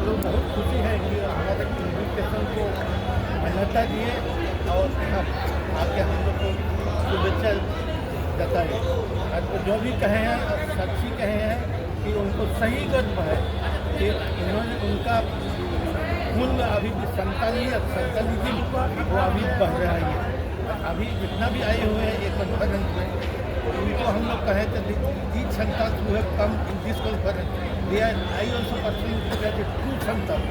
लोग बहुत खुशी हैं कि हमारे इन्विटेशन को मान्यता दिए और यहाँ आके हम लोग को शुभेच्छा जताए। और तो जो भी कहे हैं साक्षी कहे हैं कि उनको सही गर्व है कि इन्होंने उनका खून अभी भी संतालिज्म वो अभी बह रहा है। अभी जितना भी आए हुए हैं एक कॉन्फ्रेंस में उनको हम लोग कहे थे these Santal to have come in this conference they are I also personally that is to Santal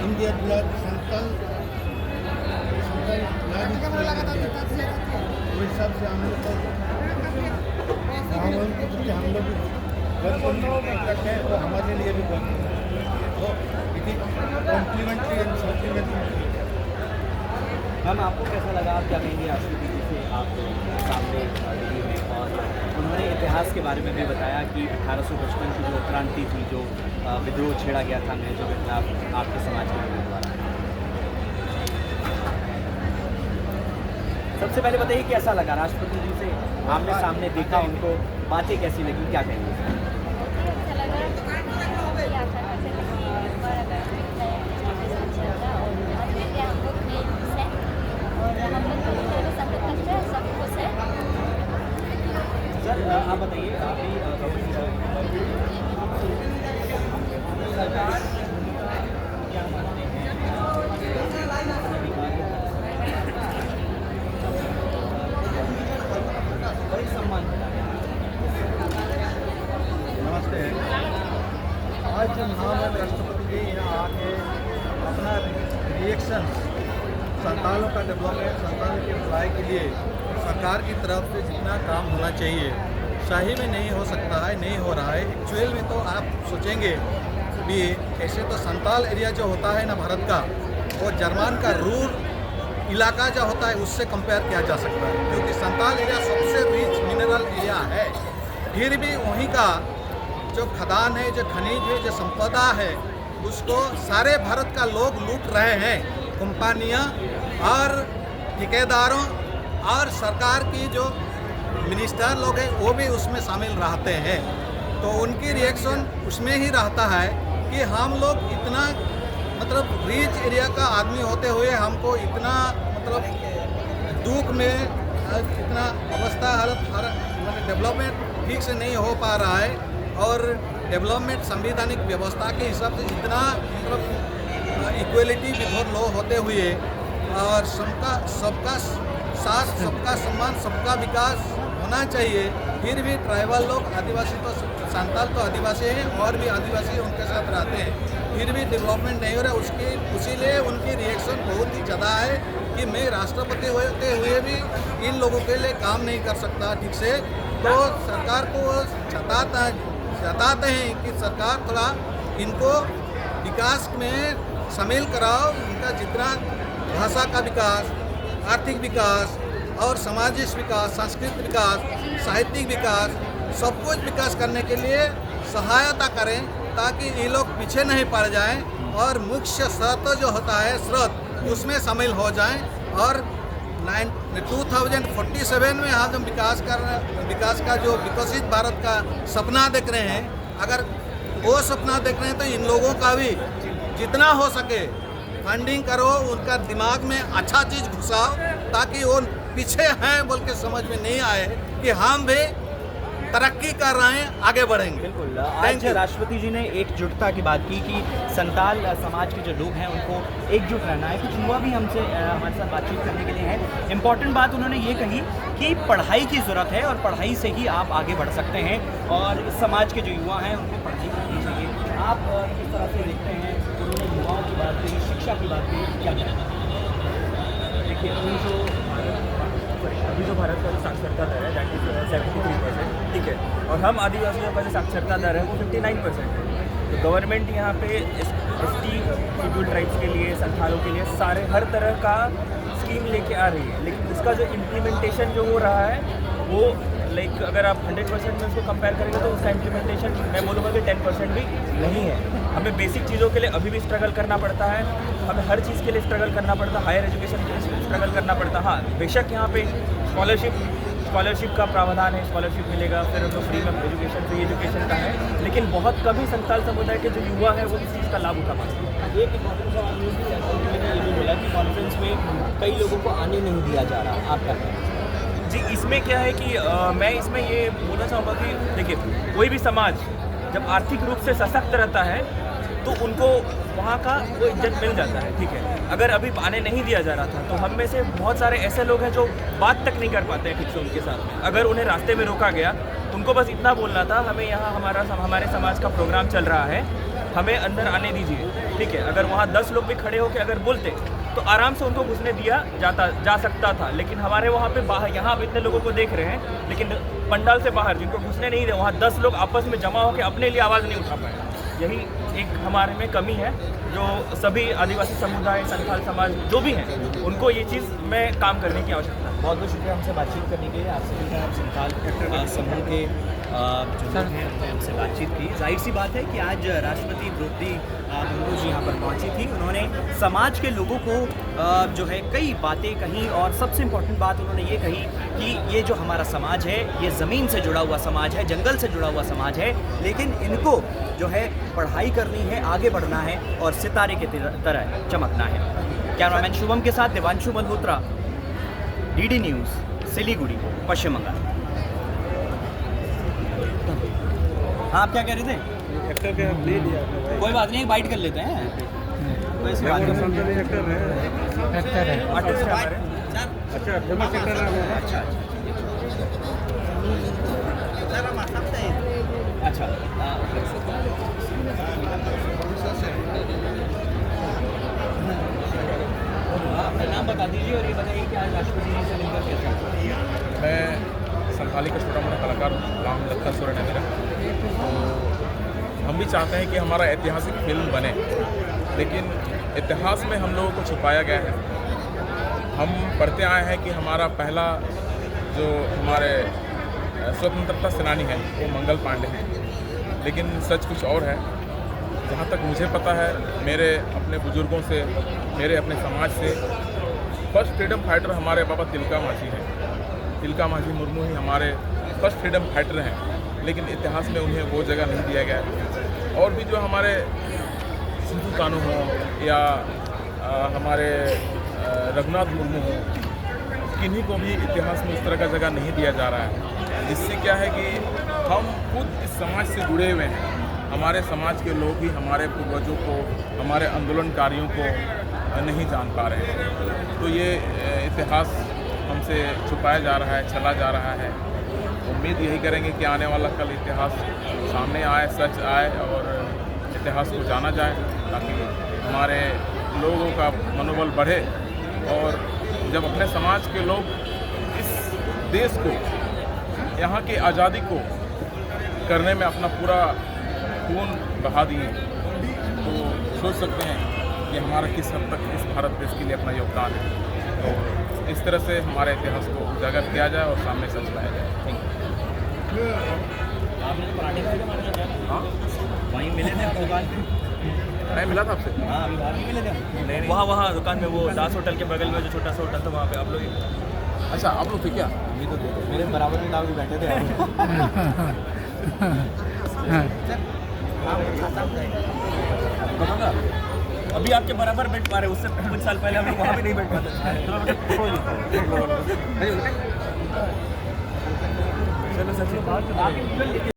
in their blood Santal इस हिसाब से हम लोग हम लोग गर्व करते हैं तो हमारे लिए भी गर्व तो it is complimentary and supplementary. Ma'am आपको कैसा लगा, आप क्या कहेंगे राष्ट्रपति जी से आप सामने दिल्ली में, और उन्होंने इतिहास के बारे में भी बताया कि 1855 की जो क्रांति थी, जो विद्रोह छेड़ा गया था अंग्रेजों के खिलाफ आपके समाज के लोगों द्वारा। सबसे पहले बताइए कैसा लगा राष्ट्रपति जी से आमने सामने देखा, उनको बातें कैसी लगी, क्या कहेंगे? सर आप बताइए, अभी सरकार क्या मानते हैं बड़ी सम्मान नमस्ते। आज महामहिम राष्ट्रपति जी यहाँ आके अपना रिएक्शन संतानों का डेवलपमेंट, संतानों की भलाई के लिए सरकार की तरफ से जितना काम होना चाहिए सही में नहीं हो सकता है, नहीं हो रहा है। एक्चुअल में तो आप सोचेंगे भी ऐसे तो संताल एरिया जो होता है ना भारत का, वो जर्मन का रूर इलाका जो होता है उससे कंपेयर किया जा सकता है, क्योंकि संताल एरिया सबसे रिच मिनरल एरिया है। फिर भी वहीं का जो खदान है, जो खनिज है, जो संपदा है, उसको सारे भारत का लोग लूट रहे हैं। कंपनियां और ठेकेदारों और सरकार की जो मिनिस्टर लोग हैं वो भी उसमें शामिल रहते हैं। तो उनकी रिएक्शन उसमें ही रहता है कि हम लोग इतना मतलब रिच एरिया का आदमी होते हुए हमको इतना मतलब दुख में इतना अवस्था हालत डेवलपमेंट ठीक से नहीं हो पा रहा है, और डेवलपमेंट संवैधानिक व्यवस्था के हिसाब से इतना मतलब इक्वलिटी बिफोर लॉ होते हुए और सबका साथ, सबका सम्मान, सबका विकास होना चाहिए। फिर भी ट्राइबल लोग, आदिवासी तो संताल तो आदिवासी हैं और भी आदिवासी उनके साथ रहते हैं, फिर भी डेवलपमेंट नहीं हो रहा। उसीलिए उनकी रिएक्शन बहुत ही ज़्यादा है कि मैं राष्ट्रपति होते हुए भी इन लोगों के लिए काम नहीं कर सकता ठीक से। तो सरकार को जताते हैं कि सरकार थोड़ा इनको विकास में शामिल कराओ, इनका जितना भाषा का विकास, आर्थिक विकास और सामाजिक विकास, सांस्कृतिक विकास, साहित्यिक विकास, सब कुछ विकास करने के लिए सहायता करें ताकि ये लोग पीछे नहीं पड़ जाएं और मुख्य स्रोत जो होता है स्रोत उसमें शामिल हो जाएं। और 2047 में हम विकास का जो विकसित भारत का सपना देख रहे हैं, अगर वो सपना देख रहे हैं तो इन लोगों का भी जितना हो सके फंडिंग करो, उनका दिमाग में अच्छा चीज़ घुसाओ ताकि वो पीछे हैं बोल के समझ में नहीं आए कि हम भी तरक्की कर रहे हैं, आगे बढ़ेंगे। बिल्कुल। आज राष्ट्रपति जी ने एकजुटता की बात की कि संताल समाज के जो लोग हैं उनको एकजुट रहना है। कुछ युवा भी हमसे हमारे साथ बातचीत करने के लिए हैं। इम्पॉर्टेंट बात उन्होंने ये कही कि पढ़ाई की ज़रूरत है और पढ़ाई से ही आप आगे बढ़ सकते हैं, और इस समाज के जो युवा हैं उनको पढ़ाई करनी चाहिए। आप किस तरह से देखते हैं? उन्होंने युवाओं की बात कही, शिक्षा की बात कही, क्या कहना? देखिए, अभी जो भारत का जो साक्षरता दर है दैट इज 73%, ठीक है, और हम आदिवासियों का जो साक्षरता दर है वो 59% है। तो गवर्नमेंट यहाँ पे एसटी शेड्यूल ट्राइब्स के लिए, संथालों के लिए सारे हर तरह का स्कीम लेके आ रही है, लेकिन उसका जो इम्प्लीमेंटेशन जो हो रहा है वो लाइक अगर आप 100% में उसको कंपेयर करेंगे तो उसका इम्प्लीमेंटेशन मैं बोलूँगा कि 10% भी नहीं है। हमें बेसिक चीज़ों के लिए अभी भी स्ट्रगल करना पड़ता है, हमें हर चीज़ के लिए स्ट्रगल करना पड़ता है, हायर एजुकेशन के लिए स्ट्रगल करना पड़ता है। हाँ, बेशक यहाँ पे स्कॉलरशिप स्कॉलरशिप का प्रावधान है, स्कॉलरशिप मिलेगा, फिर उनको फ्री में एजुकेशन, फ्री एजुकेशन का है, लेकिन बहुत कम ही संथाल समुदाय के जो युवा है वो इस चीज़ का लाभ उठा पाते हैं। एक इम्पोर्टेंट सवाल मैंने ये भी बोला कि कॉन्फ्रेंस में कई लोगों को आने नहीं दिया जा रहा, आप क्या कहें? जी, इसमें क्या है कि मैं इसमें ये बोलना चाहूँगा कि देखिए, कोई भी समाज जब आर्थिक रूप से सशक्त रहता है तो उनको वहाँ का वो इज्जत मिल जाता है, ठीक है। अगर अभी आने नहीं दिया जा रहा था तो हम में से बहुत सारे ऐसे लोग हैं जो बात तक नहीं कर पाते हैं ठीक से उनके साथ में। अगर उन्हें रास्ते में रोका गया, उनको बस इतना बोलना था, हमें यहाँ हमारे समाज का प्रोग्राम चल रहा है, हमें अंदर आने दीजिए, ठीक है। अगर वहाँ 10 लोग भी खड़े होकर अगर बोलते तो आराम से उनको घुसने दिया जा सकता था, लेकिन हमारे वहाँ पे बाहर, यहाँ आप इतने लोगों को देख रहे हैं, लेकिन पंडाल से बाहर जिनको घुसने नहीं दे, वहाँ 10 लोग आपस में जमा होकर अपने लिए आवाज़ नहीं उठा पाए। यही एक हमारे में कमी है, जो सभी आदिवासी समुदाय, संथाल समाज जो भी हैं, उनको ये चीज़ में काम करने की आवश्यकता है। बहुत बहुत शुक्रिया हमसे बातचीत करने के लिए। आपसे मिलकर हम संथाल समूह के जो लोग हैं उन्होंने हमसे बातचीत की। जाहिर सी बात है कि आज राष्ट्रपति द्रौपदी मुर्मू जी यहाँ पर पहुँची थी। उन्होंने समाज के लोगों को जो है कई बातें कही, और सबसे इम्पोर्टेंट बात उन्होंने ये कही कि ये जो हमारा समाज है ये ज़मीन से जुड़ा हुआ समाज है, जंगल से जुड़ा हुआ समाज है, लेकिन इनको जो है पढ़ाई करनी है, आगे बढ़ना है और सितारे के तरह चमकना है। कैमरामैन शुभम के साथ देवांशु मल्होत्रा, डीडी न्यूज़, सिलीगुड़ी, पश्चिम बंगाल। हाँ, आप क्या कह रहे थे? एक्टर के ले लिया कोई बात नहीं, बाइट कर लेते हैं। आर्टिस्ट है हमारे। अच्छा, फेमस एक्टर है। अच्छा अच्छा, अपना नाम बता दीजिए और ये बताइए कि आज राष्ट्रपति जी से मिलकर कैसा लगा? मैं संथाली का छोटा मोटा कलाकार हूँ, नाम लखन सोरेन है मेरा। तो हम भी चाहते हैं कि हमारा ऐतिहासिक फिल्म बने, लेकिन इतिहास में हम लोगों को छुपाया गया है। हम पढ़ते आए हैं कि हमारा पहला जो हमारे स्वतंत्रता सेनानी है वो मंगल पांडे हैं, लेकिन सच कुछ और है। जहाँ तक मुझे पता है, मेरे अपने बुजुर्गों से, मेरे अपने समाज से, फर्स्ट फ्रीडम फाइटर हमारे बाबा तिलका मांझी हैं। तिलका मांझी मुर्मू ही हमारे फर्स्ट फ्रीडम फाइटर हैं, लेकिन इतिहास में उन्हें वो जगह नहीं दिया गया। और भी जो हमारे सिंधु कानू हों या हमारे रघुनाथ मुर्मू हों, किन्हीं को भी इतिहास में उस तरह का जगह नहीं दिया जा रहा है। जिससे क्या है कि हम खुद इस समाज से जुड़े हुए हैं। हमारे समाज के लोग ही हमारे पूर्वजों को, हमारे आंदोलनकारियों को नहीं जान पा रहे हैं। तो ये इतिहास हमसे छुपाया जा रहा है, चला जा रहा है। उम्मीद यही करेंगे कि आने वाला कल इतिहास सामने आए, सच आए और इतिहास को जाना जाए, ताकि हमारे लोगों का मनोबल बढ़े। और जब अपने समाज के लोग इस देश को, यहाँ की आज़ादी को करने में अपना पूरा खून बहा दिए, तो सोच सकते हैं कि हमारा किस हद तक इस भारत देश के लिए अपना योगदान है। तो इस तरह से हमारे इतिहास को उजागर किया जाए और सामने सच लाया जाए। Thank you. आपने तो पराठे खाए थे हमारे साथ? हाँ, वहीं मिले थे आपको दुकान पे? मैं मिला था आपसे। हाँ, अभी बाहर नहीं मिले थे हम? नहीं, वहाँ दुकान में, वो दास होटल के बगल में जो छोटा सा होटल था, वहाँ पे आप लोग। अच्छा, आप लोग थे क्या? अभी तो मेरे बराबर में दाव बैठे थे। बताऊँगा, अभी आपके बराबर बैठ पा रहे, उससे कुछ साल पहले हम लोग वहाँ भी नहीं बैठ पाते। चलो सचिन।